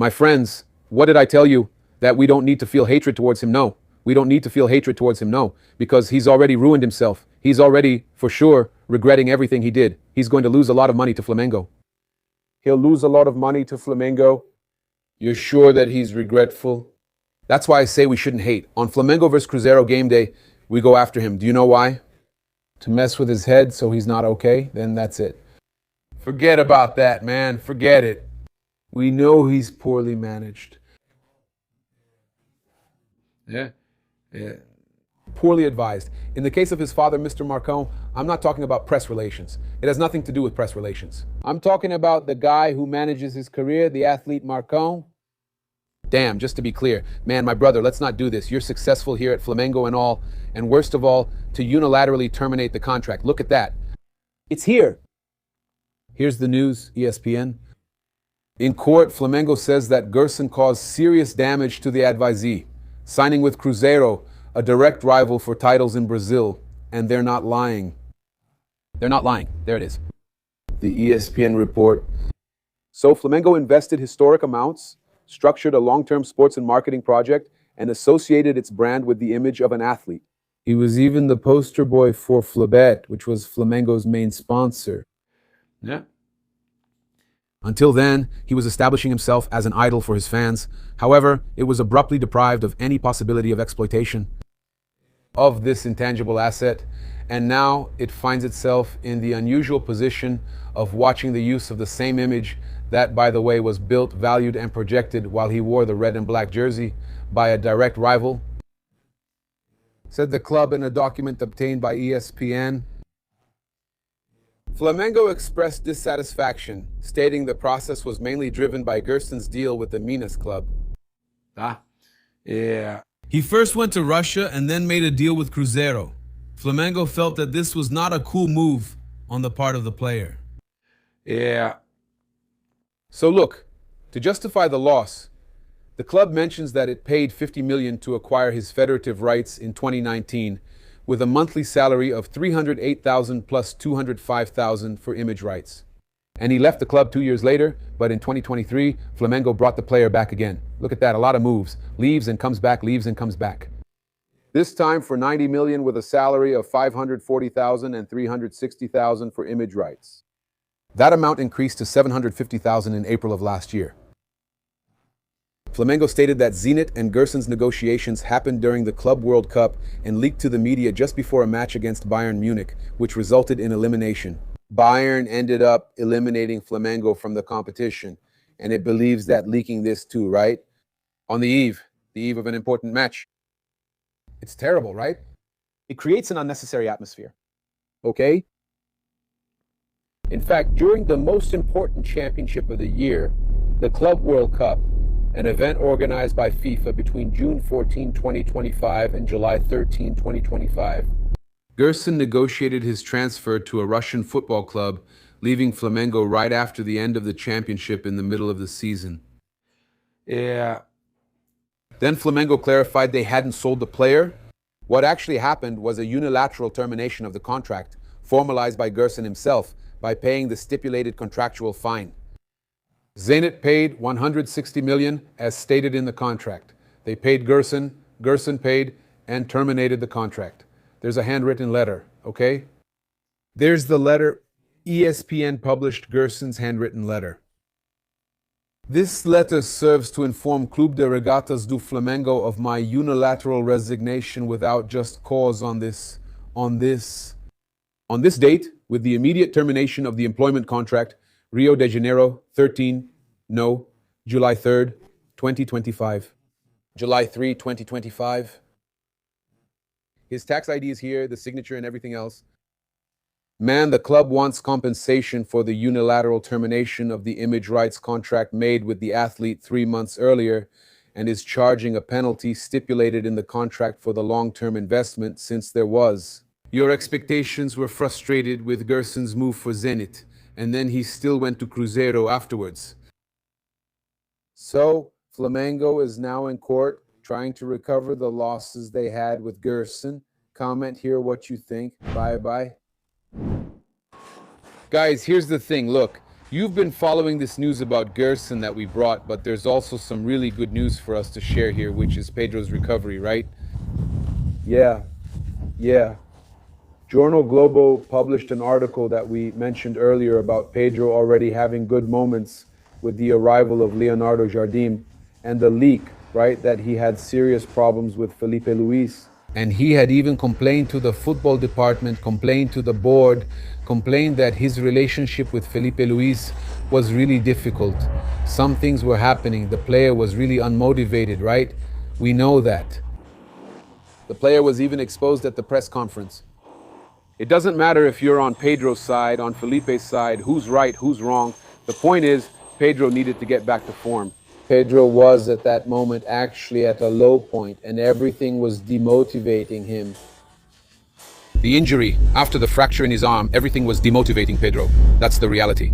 My friends, what did I tell you? That we don't need to feel hatred towards him? No. We don't need to feel hatred towards him, no. Because he's already ruined himself. He's already, for sure, regretting everything he did. He's going to lose a lot of money to Flamengo. He'll lose a lot of money to Flamengo. You're sure that he's regretful? That's why I say we shouldn't hate. On Flamengo versus Cruzeiro game day, we go after him. Do you know why? To mess with his head so he's not okay? Then that's it. Forget about that, man. Forget it. We know he's poorly managed. Yeah. Poorly advised. In the case of his father, Mr. Marcon, I'm not talking about press relations. It has nothing to do with press relations. I'm talking about the guy who manages his career, the athlete Marcon. Damn, just to be clear, man, my brother, let's not do this. You're successful here at Flamengo and all, and worst of all, to unilaterally terminate the contract. Look at that. It's here. Here's the news, ESPN. In court, Flamengo says that Gerson caused serious damage to the advisee, signing with Cruzeiro, a direct rival for titles in Brazil, and they're not lying. They're not lying. There it is. The ESPN report. So Flamengo invested historic amounts, structured a long-term sports and marketing project, and associated its brand with the image of an athlete. He was even the poster boy for Flabet, which was Flamengo's main sponsor. Yeah. Until then, he was establishing himself as an idol for his fans. However, it was abruptly deprived of any possibility of exploitation of this intangible asset, and now it finds itself in the unusual position of watching the use of the same image that, by the way, was built, valued, and projected while he wore the red and black jersey by a direct rival, said the club in a document obtained by ESPN. Flamengo expressed dissatisfaction, stating the process was mainly driven by Gerson's deal with the Minas club. Yeah. He first went to Russia and then made a deal with Cruzeiro. Flamengo felt that this was not a cool move on the part of the player. Yeah. So look, to justify the loss, the club mentions that it paid $50 million to acquire his federative rights in 2019, with a monthly salary of $308,000 plus $205,000 for image rights. And he left the club 2 years later, but in 2023, Flamengo brought the player back again. Look at that, a lot of moves. Leaves and comes back, leaves and comes back. This time for $90 million with a salary of $540,000 and $360,000 for image rights. That amount increased to $750,000 in April of last year. Flamengo stated that Zenit and Gerson's negotiations happened during the Club World Cup and leaked to the media just before a match against Bayern Munich, which resulted in elimination. Bayern ended up eliminating Flamengo from the competition, and it believes that leaking this too, right? On the eve of an important match. It's terrible, right? It creates an unnecessary atmosphere. Okay? In fact, during the most important championship of the year, the Club World Cup, an event organized by FIFA between June 14, 2025 and July 13, 2025. Gerson negotiated his transfer to a Russian football club, leaving Flamengo right after the end of the championship in the middle of the season. Yeah. Then Flamengo clarified they hadn't sold the player. What actually happened was a unilateral termination of the contract, formalized by Gerson himself by paying the stipulated contractual fine. Zenit paid $160 million as stated in the contract. They paid Gerson, Gerson paid, and terminated the contract. There's a handwritten letter, okay? There's the letter. ESPN published Gerson's handwritten letter. This letter serves to inform Clube de Regatas do Flamengo of my unilateral resignation without just cause on this date, with the immediate termination of the employment contract, Rio de Janeiro, July 3rd, 2025. July 3, 2025. His tax ID is here, the signature and everything else. Man, the club wants compensation for the unilateral termination of the image rights contract made with the athlete 3 months earlier and is charging a penalty stipulated in the contract for the long-term investment since there was. Your expectations were frustrated with Gerson's move for Zenit, and then he still went to Cruzeiro afterwards. So, Flamengo is now in court trying to recover the losses they had with Gerson. Comment here what you think. Bye-bye. Guys, here's the thing. Look, You've been following this news about Gerson that we brought, but there's also some really good news for us to share here, which is Pedro's recovery, right? Yeah, yeah. Journal Globo published an article that we mentioned earlier about Pedro already having good moments with the arrival of Leonardo Jardim and the leak, right, that he had serious problems with Felipe Luis. And he had even complained to the football department, complained to the board, complained that his relationship with Felipe Luis was really difficult. Some things were happening. The player was really unmotivated, right? We know that. The player was even exposed at the press conference. It doesn't matter if you're on Pedro's side, on Felipe's side, who's right, who's wrong. The point is, Pedro needed to get back to form. Pedro was at that moment actually at a low point, and everything was demotivating him. The injury, after the fracture in his arm, everything was demotivating Pedro. That's the reality.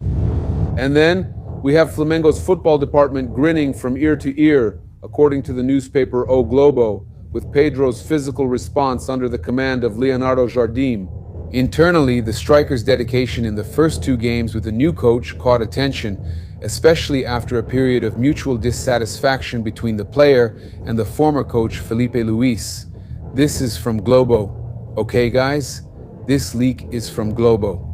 And then we have Flamengo's football department grinning from ear to ear, according to the newspaper O Globo, with Pedro's physical response under the command of Leonardo Jardim. Internally, the striker's dedication in the first two games with the new coach caught attention, especially after a period of mutual dissatisfaction between the player and the former coach Felipe Luis. This is from Globo. Okay, guys? This leak is from Globo.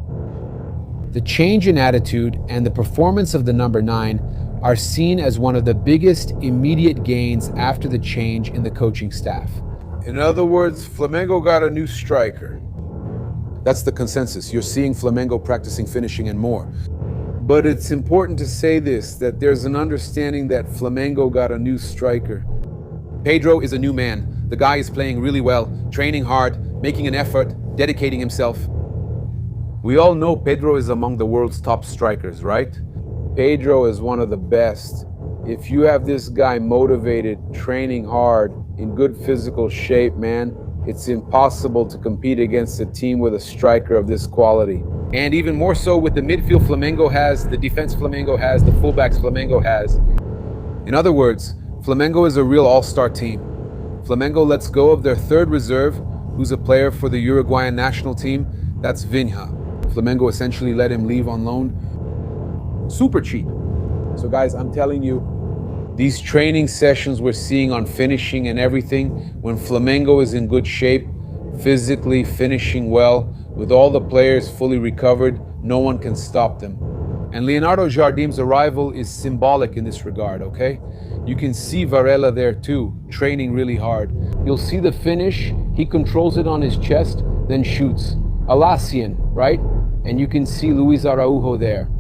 The change in attitude and the performance of the number 9 are seen as one of the biggest immediate gains after the change in the coaching staff. In other words, Flamengo got a new striker. That's the consensus. You're seeing Flamengo practicing finishing and more. But it's important to say this, that there's an understanding that Flamengo got a new striker. Pedro is a new man. The guy is playing really well, training hard, making an effort, dedicating himself. We all know Pedro is among the world's top strikers, right? Pedro is one of the best. If you have this guy motivated, training hard, in good physical shape, man, it's impossible to compete against a team with a striker of this quality. And even more so with the midfield Flamengo has, the defense Flamengo has, the fullbacks Flamengo has. In other words, Flamengo is a real all-star team. Flamengo lets go of their third reserve, who's a player for the Uruguayan national team. That's Vinha. Flamengo essentially let him leave on loan. Super cheap. So guys, I'm telling you, these training sessions we're seeing on finishing and everything, when Flamengo is in good shape, physically finishing well, with all the players fully recovered, no one can stop them. And Leonardo Jardim's arrival is symbolic in this regard, okay? You can see Varela there too, training really hard. You'll see the finish, he controls it on his chest, then shoots. Alassian, right? And you can see Luis Araujo there.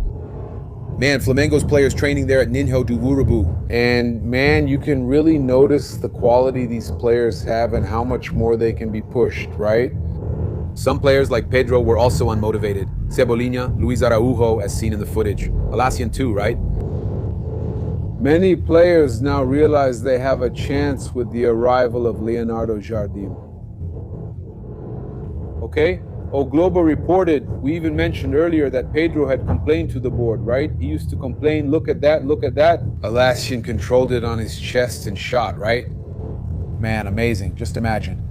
Man, Flamengo's players training there at Ninho do Urubu. And man, you can really notice the quality these players have and how much more they can be pushed, right? Some players like Pedro were also unmotivated. Cebolinha, Luis Araujo, as seen in the footage. Alassian too, right? Many players now realize they have a chance with the arrival of Leonardo Jardim. Okay? O Globo reported, we even mentioned earlier that Pedro had complained to the board, right? He used to complain, look at that, look at that. Alassian controlled it on his chest and shot, right? Man, amazing. Just imagine.